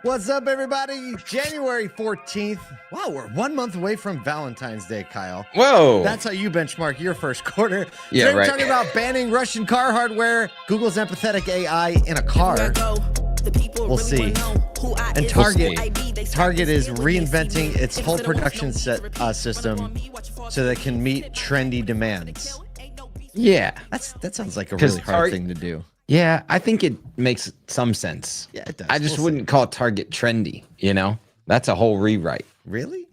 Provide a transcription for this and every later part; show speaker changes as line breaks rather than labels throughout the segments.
What's up, everybody? January 14th. Wow, we're 1 month away from Valentine's Day, Kyle.
Whoa.
That's how you benchmark your first quarter.
Yeah,
Today we're
right.
talking about banning Russian car hardware, Google's empathetic AI in a car. We'll see. And Target is reinventing its whole production system so that it can meet trendy demands.
Yeah.
That sounds like a really hard thing to do.
Yeah, I think it makes some sense.
Yeah, it does.
I just wouldn't call Target trendy, you know? That's a whole rewrite.
Really?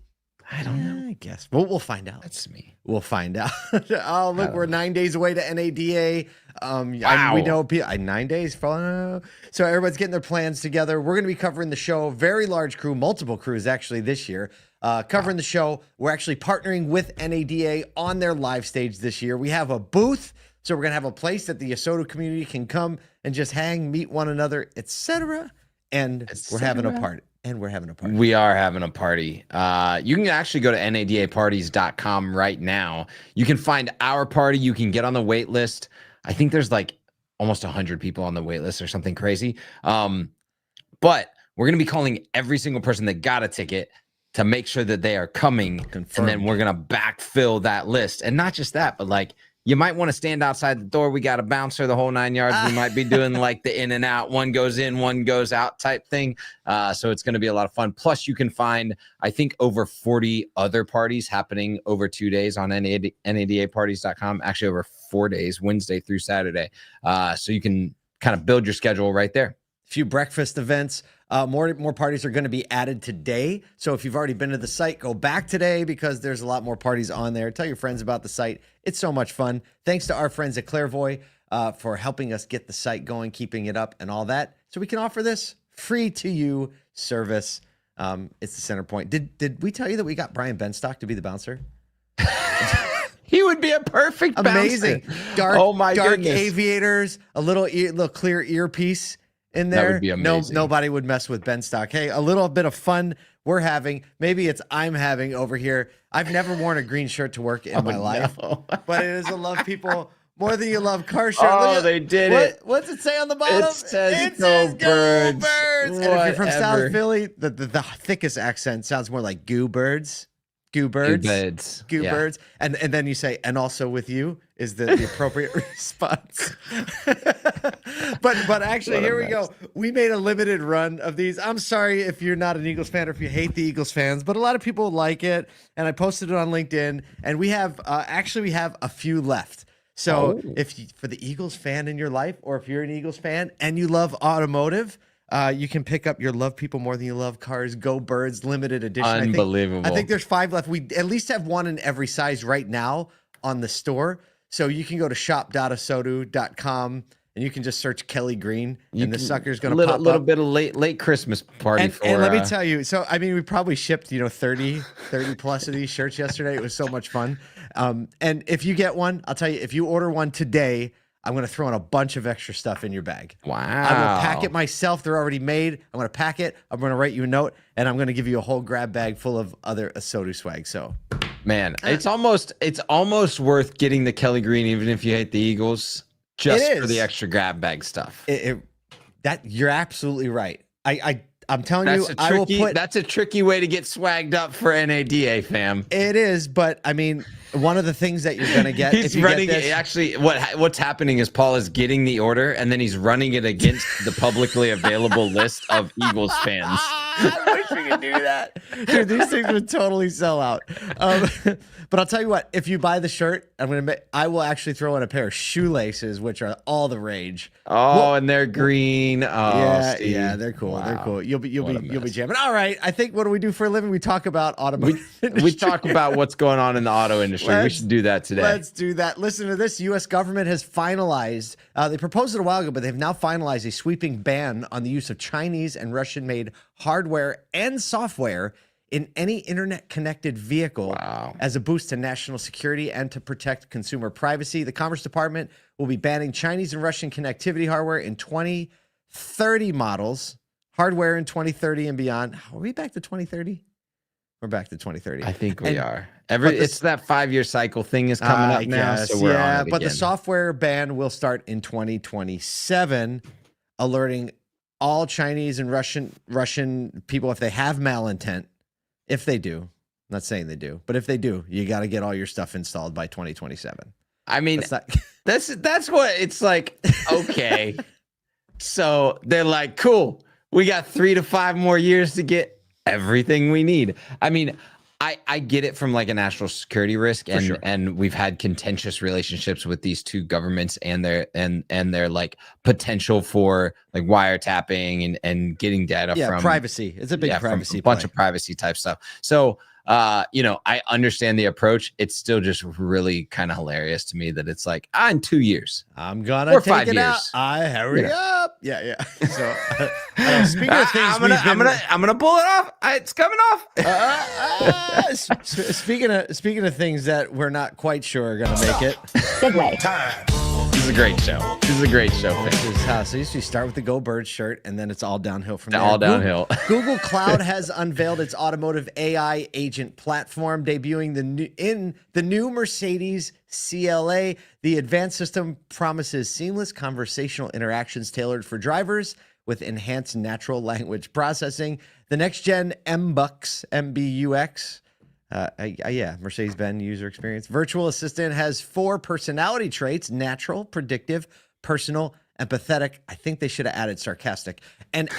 I don't know.
I guess. We'll find out.
That's me.
We'll find out. Oh, look, we're 9 days away to NADA.
Wow.
We know 9 days. So everybody's getting their plans together. We're going to be covering the show. Very large crew, multiple crews actually this year. Covering the show. We're actually partnering with NADA on their live stage this year. We have a booth. So we're going to have a place that the ASOTU community can come and just hang, meet one another, etc. And we're having a party. We are having a party. You can actually go to nadaparties.com right now. You can find our party. You can get on the wait list. I think there's like almost 100 people on the wait list or something crazy. But we're going to be calling every single person that got a ticket to make sure that they are coming. Confirmed.
And then we're going to backfill that list. And not just that, but like, you might want to stand outside the door. We got a bouncer the whole 9 yards. We might be doing like the in and out, one goes in, one goes out type thing. So it's going to be a lot of fun. Plus, you can find, I think, over 40 other parties happening over 2 days on nadaparties.com. Actually, over 4 days, Wednesday through Saturday. So you can kind of build your schedule right there.
A few breakfast events. More parties are going to be added today. So if you've already been to the site, go back today because there's a lot more parties on there. Tell your friends about the site. It's so much fun. Thanks to our friends at Clairvoy for helping us get the site going, keeping it up and all that. So we can offer this free to you service. It's the center point. Did we tell you that we got Brian Benstock to be the bouncer?
He would be a perfect
Amazing.
bouncer.
Dark aviators, a little clear earpiece in there.
That would be amazing.
Nobody would mess with Benstock. Hey, a little bit of fun we're having. Maybe I'm having over here. I've never worn a green shirt to work in my life, but it is a love people more than you love car shirt.
Oh, they did it.
What's it say on the bottom?
It says Go Birds.
And if you're from South Philly, the thickest accent sounds more like Goo Birds. Goo Birds. Goo Birds. And then you say, and also with you is the appropriate response. But actually, here we go. We made a limited run of these. I'm sorry if you're not an Eagles fan or if you hate the Eagles fans, but a lot of people like it. And I posted it on LinkedIn. And we have a few left. So for the Eagles fan in your life, or if you're an Eagles fan and you love automotive, you can pick up your Love People More Than You Love Cars Go Birds limited edition.
Unbelievable.
I think there's 5 left. We at least have one in every size right now on the store. So you can go to shop.asotu.com and you can just search Kelly Green and the sucker's going to pop up.
A little bit of late Christmas party
and let me tell you, so I mean, we probably shipped 30 plus of these shirts yesterday. It was so much fun. And if you get one, I'll tell you, if you order one today, I'm going to throw in a bunch of extra stuff in your bag.
Wow.
I will pack it myself. They're already made. I'm going to pack it. I'm going to write you a note, and I'm going to give you a whole grab bag full of other ASOTU swag. So,
man, it's almost worth getting the Kelly Green, even if you hate the Eagles, just for the extra grab bag stuff.
That you're absolutely right. I'm telling you,
that's a tricky way to get swagged up for NADA, fam.
It is, but I mean, one of the things that you're gonna get.
He's running it. Actually, what's happening is Paul is getting the order, and then he's running it against the publicly available list of Eagles fans.
I wish we could do that. Dude, these things would totally sell out. But I'll tell you what, if you buy the shirt, I will actually throw in a pair of shoelaces, which are all the rage.
And they're green.
Yeah, they're cool. Wow. They're cool. You'll be jamming. All right. I think, what do we do for a living? We talk about automotive.
We talk about what's going on in the auto industry. We should do that today.
Let's do that. Listen to this. U.S. government has finalized, they proposed it a while ago, but they've now finalized a sweeping ban on the use of Chinese and Russian-made hardware and software in any internet-connected vehicle as a boost to national security and to protect consumer privacy. The Commerce Department will be banning Chinese and Russian connectivity hardware in 2030 models, hardware in 2030 and beyond. Are we back to 2030? We're back to 2030.
I think we are. It's that 5-year cycle thing is coming up now. So we're on it
but
again.
The software ban will start in 2027, alerting all Chinese and Russian people, if they have malintent, if they do, I'm not saying they do, but if they do, you got to get all your stuff installed by 2027.
I mean,
That's
that's what it's like. Okay. So they're like, cool, we got 3 to 5 more years to get everything we need. I mean, I get it from like a national security risk, and
sure.
and we've had contentious relationships with these two governments and their like potential for like wiretapping and getting data from
privacy. It's a big privacy
from a bunch
play.
of privacy type stuff. So I understand the approch. It's still just really kind of hilarious to me that it's like, in 2 years,
I'm gonna
or
take
5
it
years.
out. Hurry up. Yeah. So speaking of things,
I'm gonna pull it off. It's coming off.
Speaking of things that we're not quite sure are gonna make it.
Segue.
Time.
This is a great show. This is a great show.
So you start with the Go Birds shirt, and then it's all downhill from there.
All downhill.
Google Cloud has unveiled its Automotive AI Agent platform, debuting the new Mercedes CLA. The advanced system promises seamless conversational interactions tailored for drivers with enhanced natural language processing. The next-gen MBUX. Mercedes-Benz user experience. Virtual assistant has 4 personality traits: natural, predictive, personal, empathetic. I think they should have added sarcastic, and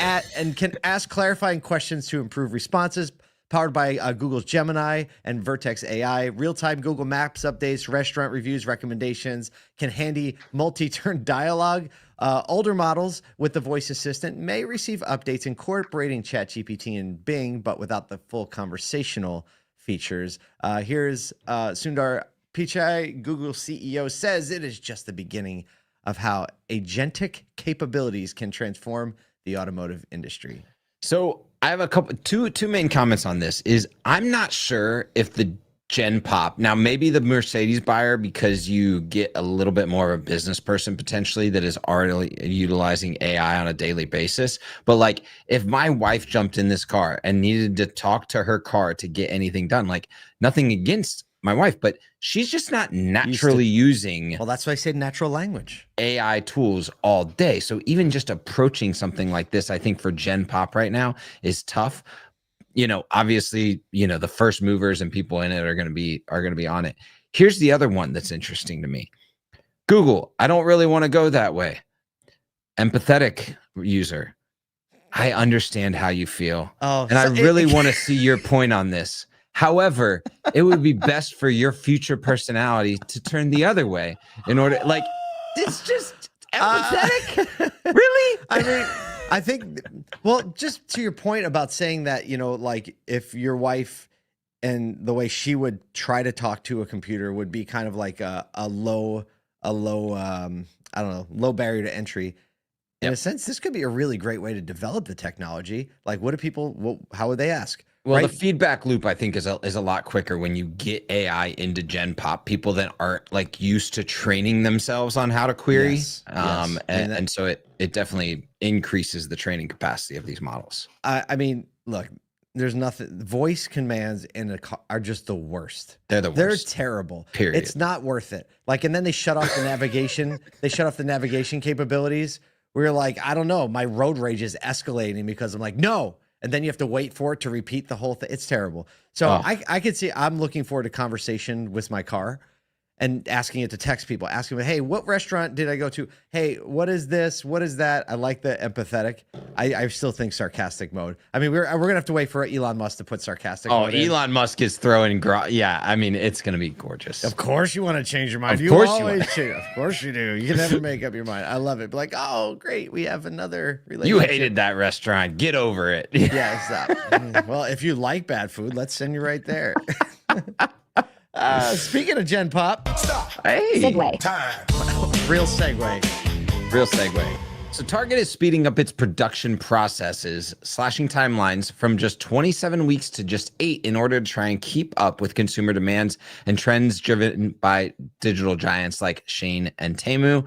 can ask clarifying questions to improve responses. Powered by Google's Gemini and Vertex AI, real-time Google Maps updates, restaurant reviews, recommendations, can handy multi-turn dialogue. Older models with the voice assistant may receive updates incorporating ChatGPT and Bing, but without the full conversational features. Here's Sundar Pichai, Google CEO, says it is just the beginning of how agentic capabilities can transform the automotive industry.
So I have two main comments on this. Is I'm not sure if the Gen Pop, now maybe the Mercedes buyer, because you get a little bit more of a business person potentially that is already utilizing AI on a daily basis. But like if my wife jumped in this car and needed to talk to her car to get anything done, like nothing against my wife, but she's just not naturally using.
Well, that's why I said natural language
AI tools all day. So even just approaching something like this, I think for Gen Pop right now is tough. Obviously, the first movers and people in it are going to be on it. Here's the other one that's interesting to me. Google, I don't really want to go that way. Empathetic user, I understand how you feel. I really want to see your point on this. However, it would be best for your future personality to turn the other way in order, like, it's just empathetic. Really?
I mean, I think, well, just to your point about saying that, like if your wife and the way she would try to talk to a computer would be kind of like a low, I don't know, low barrier to entry. In a sense, this could be a really great way to develop the technology. Like, how would they ask?
Well, the feedback loop, I think, is a lot quicker when you get AI into Gen Pop. People that aren't like used to training themselves on how to query,
yes.
And so it definitely increases the training capacity of these models.
I mean, look, there's nothing. Voice commands in a car are just the worst.
They're the worst.
They're terrible.
Period.
It's not worth it. Like, and then they shut off the navigation. They shut off the navigation capabilities. We're like, I don't know. My road rage is escalating because I'm like, no. And then you have to wait for it to repeat the whole thing. It's terrible. So I could see, I'm looking forward to conversation with my car and asking it to text people, asking them, hey, what restaurant did I go to? Hey, what is this? What is that? I like the empathetic. I still think sarcastic mode. I mean, we're going to have to wait for Elon Musk to put sarcastic mode in.
Elon Musk is throwing, yeah, I mean, it's going to be gorgeous.
Of course you want to change your mind.
Of course you
always change. Of course you do. You can never make up your mind. I love it. But like, oh, great. We have another relationship.
You hated that restaurant. Get over it.
Yeah, stop. Well, if you like bad food, let's send you right there. Speaking of Gen Pop,
hey,
segue.
Time. Real segue.
So Target is speeding up its production processes, slashing timelines from just 27 weeks to just 8 in order to try and keep up with consumer demands and trends driven by digital giants like Shein and Temu.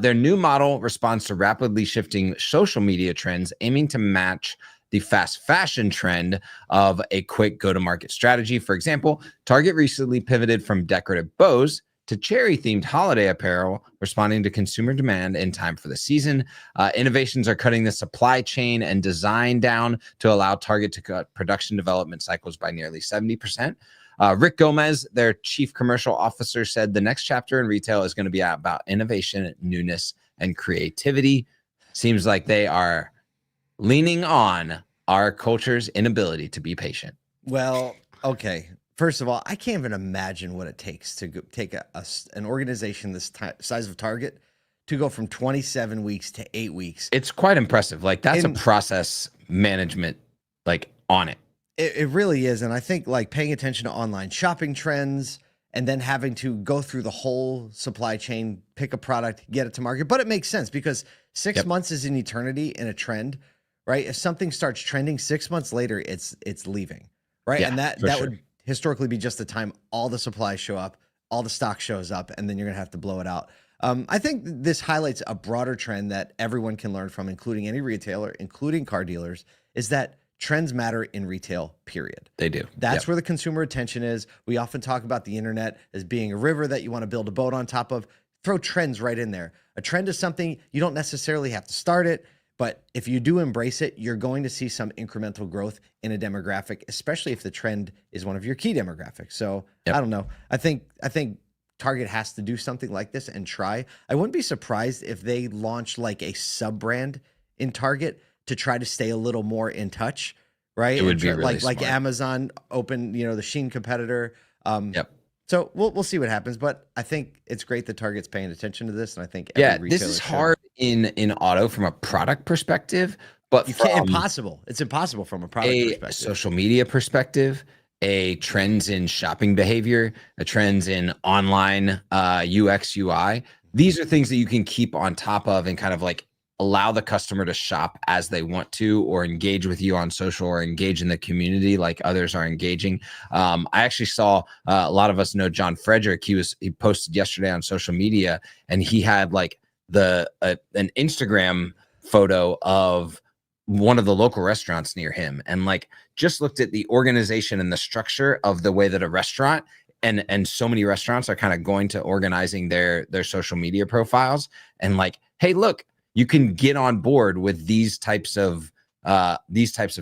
Their new model responds to rapidly shifting social media trends, aiming to match the fast fashion trend of a quick go-to-market strategy. For example, Target recently pivoted from decorative bows to cherry-themed holiday apparel, responding to consumer demand in time for the season. Innovations are cutting the supply chain and design down to allow Target to cut production development cycles by nearly 70%. Rick Gomez, their chief commercial officer, said the next chapter in retail is going to be about innovation, newness, and creativity. Seems like they are leaning on our culture's inability to be patient.
Well, okay. First of all, I can't even imagine what it takes to take an organization this size of Target to go from 27 weeks to 8 weeks.
It's quite impressive. Like, that's a process management, like, on it.
It really is. And I think like paying attention to online shopping trends and then having to go through the whole supply chain, pick a product, get it to market. But it makes sense because 6 months is an eternity in a trend, right? If something starts trending 6 months later, it's leaving, right?
Yeah,
and that would historically be just the time all the supplies show up, all the stock shows up, and then you're going to have to blow it out. I think this highlights a broader trend that everyone can learn from, including any retailer, including car dealers, is that trends matter in retail, period.
They do.
That's where the consumer attention is. We often talk about the internet as being a river that you want to build a boat on top of. Throw trends right in there. A trend is something you don't necessarily have to start it, but if you do embrace it, you're going to see some incremental growth in a demographic, especially if the trend is one of your key demographics. So I don't know. I think Target has to do something like this and try. I wouldn't be surprised if they launch like a sub brand in Target to try to stay a little more in touch, right?
It would be really
like Amazon opened, the Shein competitor. So we'll see what happens, but I think it's great that Target's paying attention to this, and I think every
this is hard in auto from a product perspective, but
you can't impossible. It's impossible from a product perspective.
A social media perspective, a trends in shopping behavior, a trends in online UX UI. These are things that you can keep on top of and kind of like allow the customer to shop as they want to, or engage with you on social, or engage in the community like others are engaging. I actually saw a lot of us know John Frederick. He posted yesterday on social media, and he had like an Instagram photo of one of the local restaurants near him, and like just looked at the organization and the structure of the way that a restaurant and so many restaurants are kind of going to organizing their social media profiles, and like, hey, look, you can get on board with these types of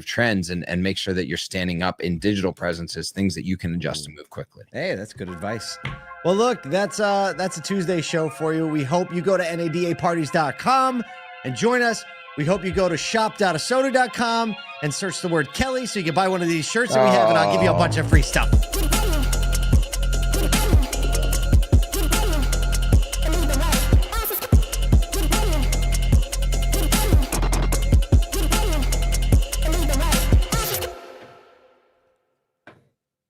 trends and make sure that you're standing up in digital presences, things that you can adjust to move quickly.
Hey, that's good advice. Well, look, that's a Tuesday show for you. We hope you go to nadaparties.com and join us. We hope you go to shop.asotu.com and search the word Kelly so you can buy one of these shirts that we have, and I'll give you a bunch of free stuff.